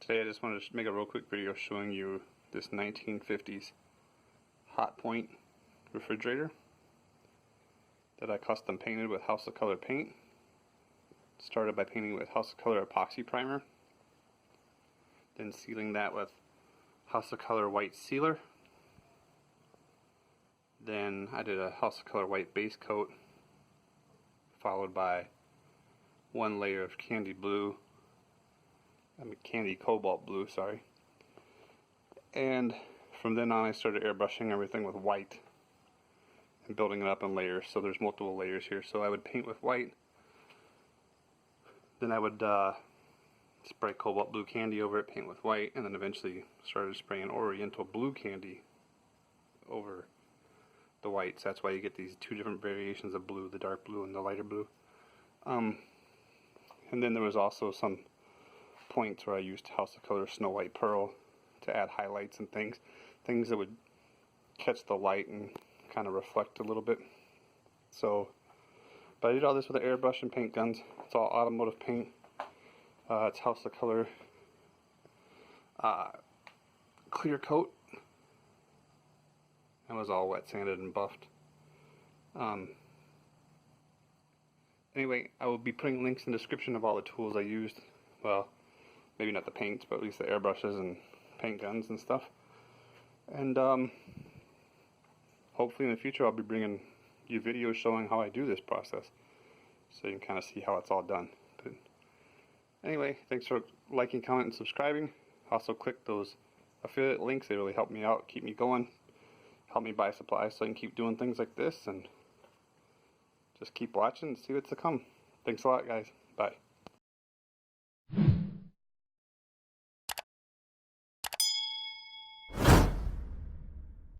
Today I just wanted to make a real quick video showing you this 1950s hot point refrigerator that I custom painted with House of Color paint. Started by painting with House of Color epoxy primer, then sealing that with House of Color white sealer. Then I did a House of Color white base coat, followed by one layer of candy cobalt blue, sorry. And from then on I started airbrushing everything with white and building it up in layers. So there's multiple layers here. So I would paint with white, then I would spray cobalt blue candy over it, paint with white, and then eventually started spraying oriental blue candy over the white. So that's why you get these two different variations of blue, the dark blue and the lighter blue. And then there was also some points where I used House of Color Snow White Pearl to add highlights and things that would catch the light and kind of reflect a little bit. So, but I did all this with an airbrush and paint guns. It's all automotive paint. It's House of Color clear coat. It was all wet sanded and buffed. Anyway, I will be putting links in the description of all the tools I used. Well, maybe not the paints, but at least the airbrushes and paint guns and stuff. And hopefully in the future I'll be bringing you videos showing how I do this process, so you can kind of see how it's all done. But anyway, thanks for liking, commenting, and subscribing. Also click those affiliate links. They really help me out, keep me going, help me buy supplies so I can keep doing things like this, and just keep watching and see what's to come. Thanks a lot, guys. Bye.